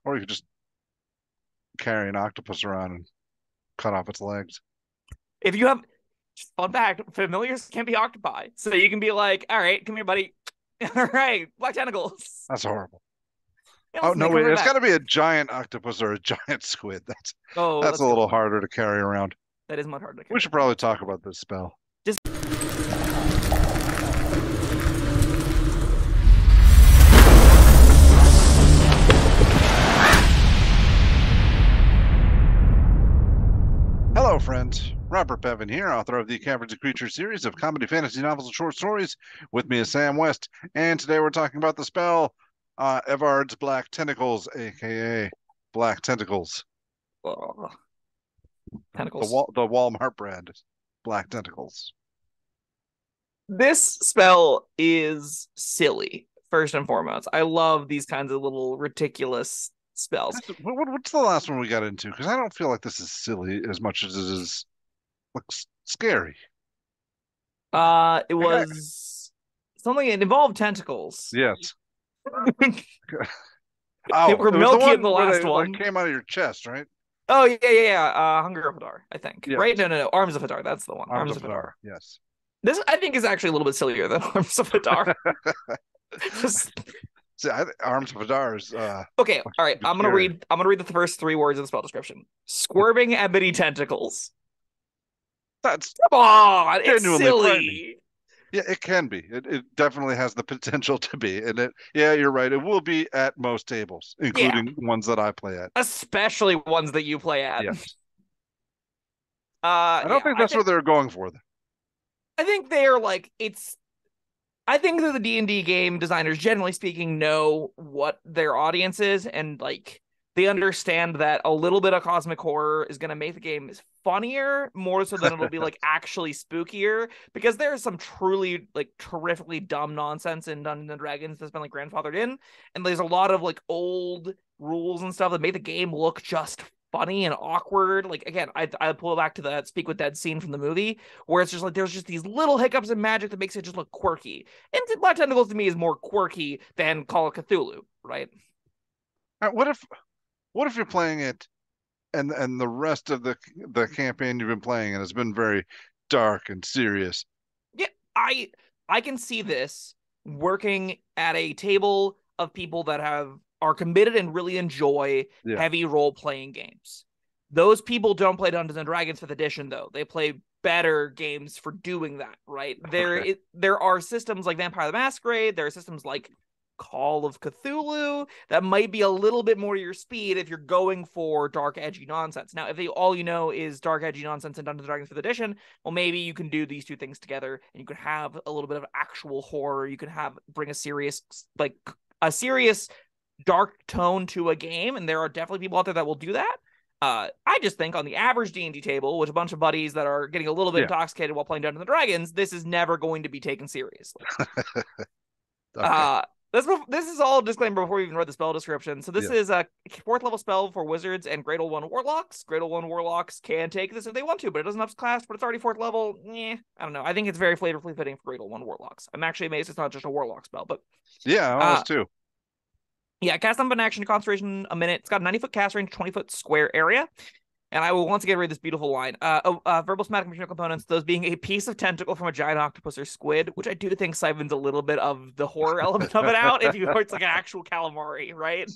Or you could just carry an octopus around and cut off its legs. If you have, fun fact, familiars can be octopi. So you can be like, all right, come here, buddy. All right, black tentacles. That's horrible. Yeah, Oh listen, they no, come wait, from the it's got back. to be a giant octopus or a giant squid. Oh, That's that's a a good little point. harder to carry around. That is much harder to We carry should around. probably That's a good talk point. about this spell. Just Hello, friends. Robert Bevan here, author of the Caverns Creatures series of comedy, fantasy novels, and short stories. With me is Sam West, and today we're talking about the spell Evard's Black Tentacles, aka Black Tentacles, oh, the tentacles. the Walmart brand, Black Tentacles. This spell is silly, first and foremost. I love these kinds of little ridiculous spells. What's the last one we got into? Because I don't feel like this is silly as much as it is looks scary. It Like was something that involved tentacles. yes. They Oh, were it was the milky in the one where last they like one. came out of your chest, right? Oh yeah. Hunger of Hadar, I think. Right? Yes. No. Arms of Hadar. That's the one. Arms Arms of of Hadar. Hadar. Yes. This I think is actually a little bit sillier than Arms of Hadar. Just See, Arms of Hadar is okay. All right. even scarier. I'm gonna read the first three words of the spell description. Squirming ebony tentacles. That's Come on, it's genuinely frightening. silly. Yeah, it can be. It definitely has the potential to be. And yeah, you're right. It will be at most tables, Yeah, including ones that I play at. especially ones that you play at. Yes. I don't Yeah. think that's what they're going for, though. I think they're like it's. I think that the D&D game designers, generally speaking, know what their audience is, and like they understand that a little bit of cosmic horror is going to make the game funnier more so than it'll be like actually spookier, because there's some truly like terrifically dumb nonsense in Dungeons and Dragons that's been like grandfathered in, and there's a lot of like old rules and stuff that make the game look just funny and awkward. Like again, I pull back to that Speak with Dead scene from the movie where it's just like there's just these little hiccups in magic that makes it just look quirky. And Black Tentacles to me is more quirky than Call of Cthulhu, right? All right, what if you're playing it and the rest of the campaign you've been playing and has been very dark and serious? Yeah, I can see this working at a table of people that are committed and really enjoy Yeah. heavy role playing games. Those people don't play Dungeons and Dragons 5th edition though. They play better games for doing that, right? Okay. There are systems like Vampire the Masquerade, there are systems like Call of Cthulhu that might be a little bit more your speed if you're going for dark, edgy nonsense. Now, if all you know is dark, edgy nonsense in Dungeons and Dragons 5th edition, well, maybe you can do these two things together, and you can have a little bit of actual horror. You can bring a serious, dark tone to a game, and there are definitely people out there that will do that. I just think on the average D&D table, with a bunch of buddies that are getting a little bit Yeah. intoxicated while playing Dungeons and Dragons, this is never going to be taken seriously. Okay. This is all a disclaimer before we even read the spell description. So this Yeah. is a 4th level spell for wizards and Grade 1 warlocks. Grade 1 warlocks can take this if they want to, but it doesn't up class, but it's already 4th level. I don't know. I think it's very flavorfully fitting for Grade 1 warlocks. I'm actually amazed it's not just a warlock spell, but Yeah, I was too. yeah, cast up an action concentration a minute. It's got a 90-foot cast range, 20-foot square area. And I will once again read this beautiful line. Verbal somatic material components, those being a piece of tentacle from a giant octopus or squid, which I do think siphons a little bit of the horror element of it out. If you it's like an actual calamari, right?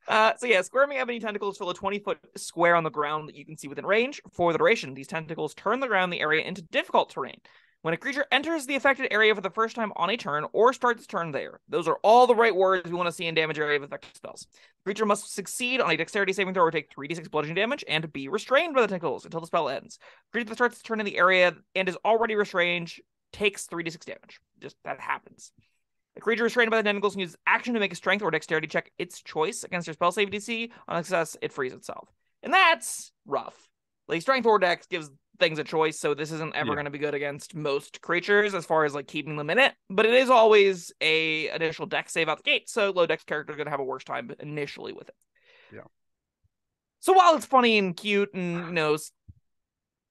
So yeah, squirming ebony tentacles fill a 20-foot square on the ground that you can see within range. For the duration, these tentacles turn the ground in the area into difficult terrain. When a creature enters the affected area for the first time on a turn or starts its turn there, those are all the right words we want to see in damage area of affected spells. The creature must succeed on a dexterity saving throw or take 3d6 bludgeoning damage and be restrained by the tentacles until the spell ends. The creature that starts its turn in the area and is already restrained takes 3d6 damage. Just that happens. The creature restrained by the tentacles can use action to make a strength or dexterity check its choice against your spell save DC. On success, it frees itself. And that's rough. Like strength or dex gives things a choice, so this isn't ever going to be good against most creatures as far as like keeping them in it, but it is always a initial dex save out the gate, so low dex character are going to have a worse time initially with it. Yeah. So while it's funny and cute and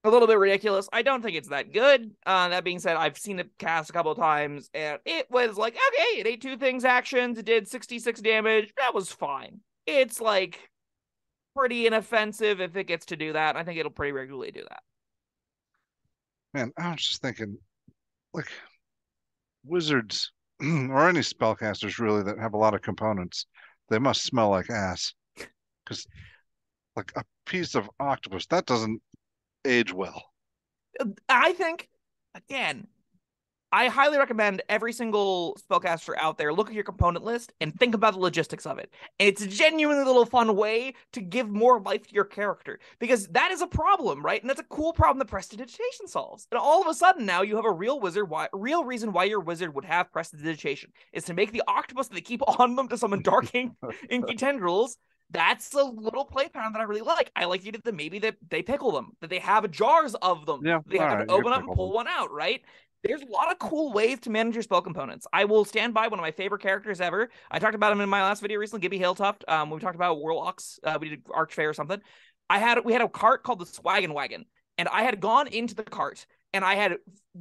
a little bit ridiculous. I don't think it's that good. That being said, I've seen it cast a couple of times, and it was like, okay, it ate 2 things actions, it did 66 damage. That was fine. It's like pretty inoffensive if it gets to do that. I think it'll pretty regularly do that. Man, I was just thinking, like, wizards or any spellcasters really that have a lot of components, they must smell like ass. Because, like, a piece of octopus, that doesn't age well. I think, again, I highly recommend every single spellcaster out there look at your component list and think about the logistics of it. And it's a genuinely little fun way to give more life to your character, because that is a problem, right? And that's a cool problem that prestidigitation solves. And all of a sudden now you have a real real reason why your wizard would have prestidigitation is to make the octopus that they keep on them to summon dark inky tendrils. That's a little play pattern that I really like. I like that maybe that they pickle them, that they have jars of them. Yeah, they have right, to open up and pull one out, right? There's a lot of cool ways to manage your spell components. I will stand by one of my favorite characters ever. I talked about him in my last video recently, Gibby Hilltuft. When we talked about Warlocks, we did Archfey or something. We had a cart called the Swaggin' Wagon, and I had gone into the cart and I had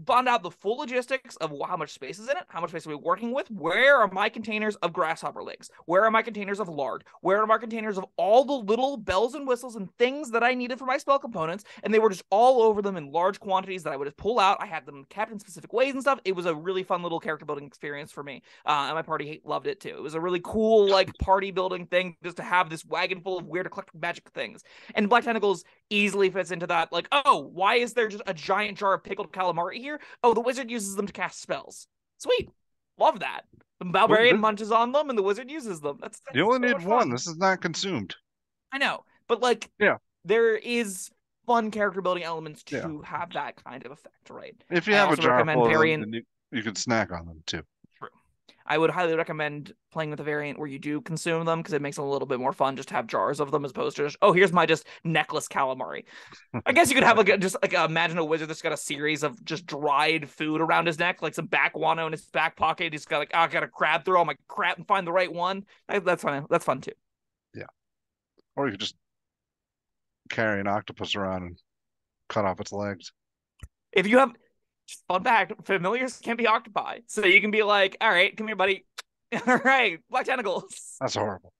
found out the full logistics of how much space is in it, how much space are we working with, where are my containers of grasshopper legs, where are my containers of lard, where are my containers of all the little bells and whistles and things that I needed for my spell components, and they were just all over them in large quantities that I would just pull out. I had them kept in specific ways and stuff. It was a really fun little character building experience for me, and my party loved it too. It was a really cool, like, party building thing just to have this wagon full of weird eclectic magic things. And Black Tentacles easily fits into that, like, oh, why is there just a giant jar of pickled calamari here? Oh, the wizard uses them to cast spells. Sweet. Love that. The barbarian munches on them and the wizard uses them. That's you only so need one. Fun. This is not consumed. I know. But, like, yeah, there is fun character building elements to have that kind of effect, right? If you have a jar full of them, then you can snack on them too. True. I would highly recommend playing with a variant where you do consume them, because it makes it a little bit more fun just to have jars of them as opposed to just, oh, here's my just necklace calamari. I guess you could have imagine a wizard that's got a series of just dried food around his neck, like some back guano in his back pocket. He's got I gotta crab through all my crap and find the right one. That's fun. That's fun too. Yeah. Or you could just carry an octopus around and cut off its legs. If you have, fun fact, familiars can be octopi, so you can be like, all right, come here, buddy. All right, Black Tentacles. That's horrible.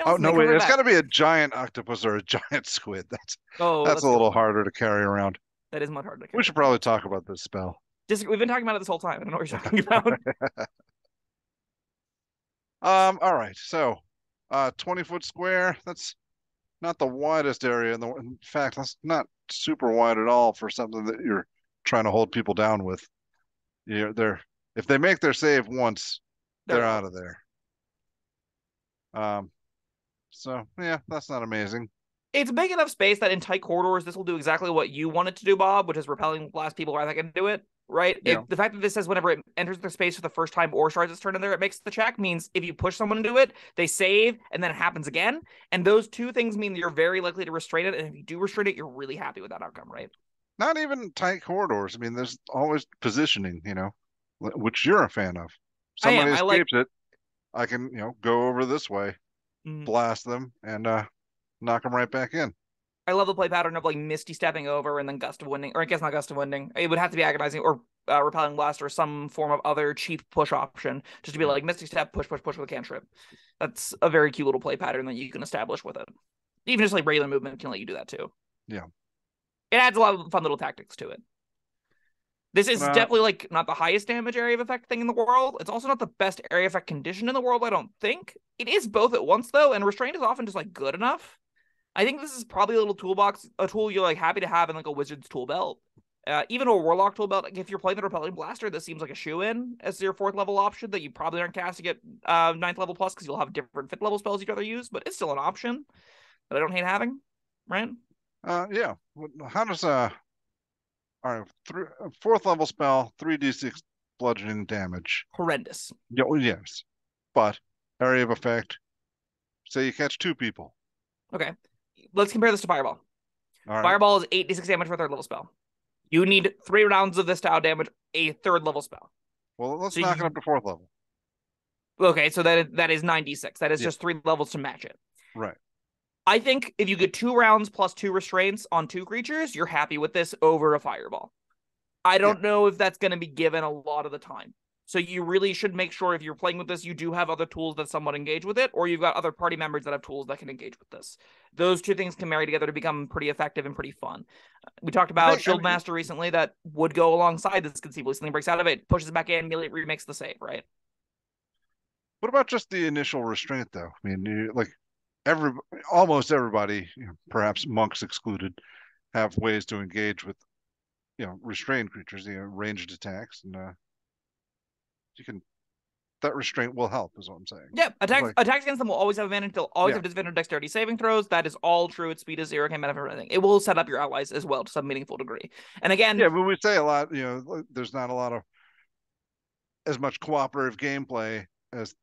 Oh no, wait! It's got to be a giant octopus or a giant squid. That's a little harder to carry around. That is much harder to carry. We should probably talk about this spell. We've been talking about it this whole time. I don't know what you're talking about. All right. So, 20-foot square. That's not the widest area. In fact, that's not super wide at all for something that you're trying to hold people down with. If they make their save once, they're out of there. So yeah, that's not amazing. It's big enough space that in tight corridors, this will do exactly what you want it to do, Bob, which is repelling blast people rather than do it, right? Yeah. The fact that this says whenever it enters the space for the first time or starts its turn in there, it makes the check, means if you push someone into it, they save, and then it happens again. And those two things mean that you're very likely to restrain it, and if you do restrain it, you're really happy with that outcome, right? Not even tight corridors. I mean, there's always positioning, which you're a fan of. Somebody escapes it, I can, go over this way, blast them, and knock them right back in. I love the play pattern of, like, Misty stepping over and then Gust of Winding, or I guess not Gust of Winding. It would have to be Agonizing or Repelling Blast or some form of other cheap push option, just to be like Misty Step, push with a cantrip. That's a very cute little play pattern that you can establish with it. Even just like regular movement can let you do that too. Yeah. It adds a lot of fun little tactics to it. This is definitely, like, not the highest damage area of effect thing in the world. It's also not the best area effect condition in the world, I don't think. It is both at once, though, and Restraint is often just, like, good enough. I think this is probably a little toolbox, a tool you're, like, happy to have in, like, a Wizard's tool belt. Even a Warlock tool belt, like, if you're playing the Repelling Blaster, this seems like a shoe-in as your 4th level option that you probably aren't casting at 9th level plus, because you'll have different 5th level spells you'd rather use, but it's still an option that I don't hate having, right? Yeah. How does all right, 4th level spell, 3d6 bludgeoning damage. Horrendous. Yeah, well, yes, but area of effect. Say you catch 2 people. Okay, let's compare this to Fireball. All right. Fireball is 8d6 damage for a 3rd level spell. You need 3 rounds of this to out damage a 3rd level spell. Well, let's knock it up to 4th level. Okay, so that is 9d6. That is just 3 levels to match it. Right. I think if you get 2 rounds plus 2 restraints on 2 creatures, you're happy with this over a fireball. I don't know if that's going to be given a lot of the time. So you really should make sure if you're playing with this, you do have other tools that somewhat engage with it, or you've got other party members that have tools that can engage with this. Those two things can marry together to become pretty effective and pretty fun. We talked about Shieldmaster recently that would go alongside this conceivably. Something breaks out of it, pushes it back in, immediately remakes the save, right? What about just the initial restraint, though? I mean, almost everybody, perhaps monks excluded, have ways to engage with, restrained creatures, ranged attacks, and that restraint will help, is what I'm saying. Yeah, attacks against them will always have advantage. They'll always have disadvantage dexterity saving throws. That is all true. Its speed is 0, can't benefit from anything. It will set up your allies as well to some meaningful degree. And again, when we say a lot, there's not a lot of as much cooperative gameplay as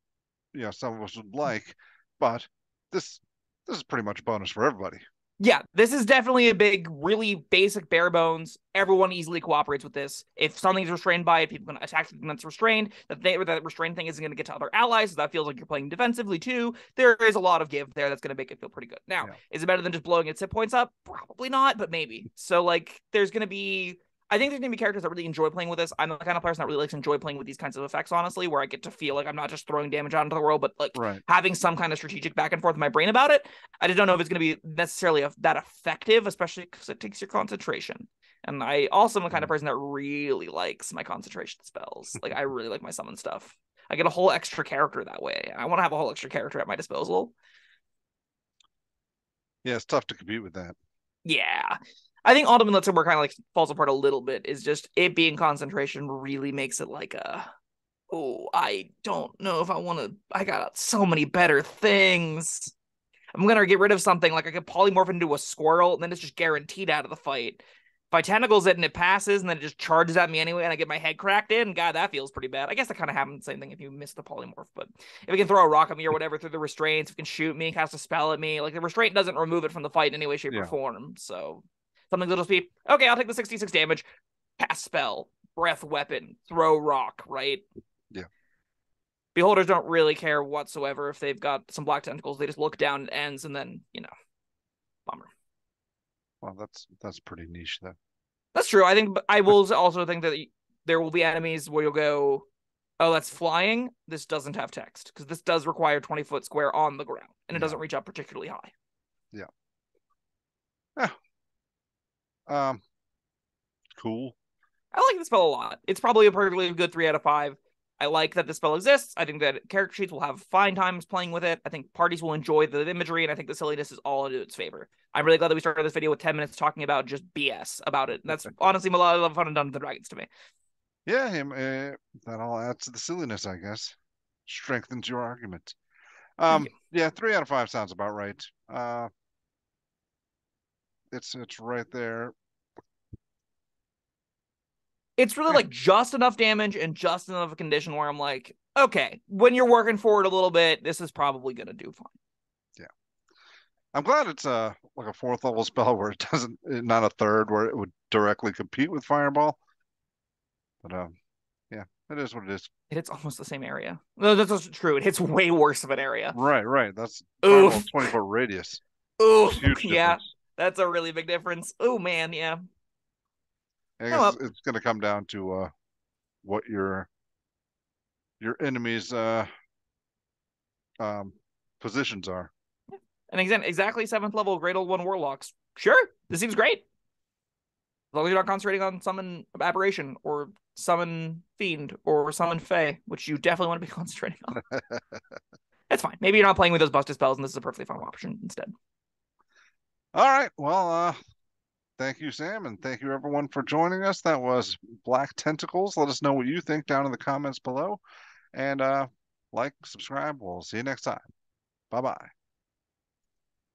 some of us would like, but this is pretty much a bonus for everybody. Yeah, this is definitely a big, really basic bare bones. Everyone easily cooperates with this. If something's restrained by it, people can attack something that's restrained. That restrained thing isn't going to get to other allies, so that feels like you're playing defensively too. There is a lot of give there that's going to make it feel pretty good. Now, is it better than just blowing its hit points up? Probably not, but maybe. So, there's going to be... I think there's going to be characters that really enjoy playing with this. I'm the kind of person that really likes to enjoy playing with these kinds of effects, honestly, where I get to feel like I'm not just throwing damage out into the world, but having some kind of strategic back and forth in my brain about it. I just don't know if it's going to be necessarily that effective, especially because it takes your concentration. And I also am the kind of person that really likes my concentration spells. I really like my summon stuff. I get a whole extra character that way. I want to have a whole extra character at my disposal. Yeah, it's tough to compete with that. Yeah. I think ultimately that's where kind of falls apart a little bit is just it being concentration really makes it I don't know if I want to, I got so many better things. I'm going to get rid of something I could polymorph into a squirrel and then it's just guaranteed out of the fight. If I tentacles it and it passes and then it just charges at me anyway and I get my head cracked in, God, that feels pretty bad. I guess that kind of happens the same thing if you miss the polymorph, but if it can throw a rock at me or whatever through the restraints, if it can shoot me, cast a spell at me, the restraint doesn't remove it from the fight in any way, shape, or form, so... Something that'll be, okay, I'll take the 66 damage, cast spell, breath weapon, throw rock, right? Yeah. Beholders don't really care whatsoever if they've got some black tentacles. They just look down, it ends, and then, bummer. Well, that's pretty niche, though. That's true. I will also think that there will be enemies where you'll go, oh, that's flying. This doesn't have text, because this does require 20-foot square on the ground, and it doesn't reach up particularly high. Yeah. Cool. I like the spell a lot. It's probably a perfectly good 3 out of 5. I like that the spell exists. I think that character sheets will have fine times playing with it. I think parties will enjoy the imagery, and I think the silliness is all in its favor. I'm really glad that we started this video with 10 minutes talking about just BS about it. That's honestly a lot of fun and Dungeons and Dragons to me. Yeah, that all adds to the silliness, I guess. Strengthens your argument. Yeah, 3 out of 5 sounds about right. It's right there. It's really just enough damage and just enough of a condition where I'm okay, when you're working for it a little bit, this is probably going to do fine. Yeah. I'm glad it's a 4th level spell where it doesn't, not a 3rd where it would directly compete with Fireball. But yeah, it is what it is. It hits almost the same area. No, that's also true. It hits way worse of an area. Right. That's 20-foot radius. Ooh, yeah. That's a really big difference. Oh, man, yeah. I guess it's going to come down to what your enemy's positions are. Yeah. And exactly 7th level Great Old One Warlocks. Sure, this seems great. As long as you're not concentrating on Summon Aberration or Summon Fiend or Summon Fae, which you definitely want to be concentrating on. That's fine. Maybe you're not playing with those busted spells and this is a perfectly fine option instead. All right. Well, thank you, Sam, and thank you, everyone, for joining us. That was Black Tentacles. Let us know what you think down in the comments below. And like, subscribe. We'll see you next time. Bye-bye.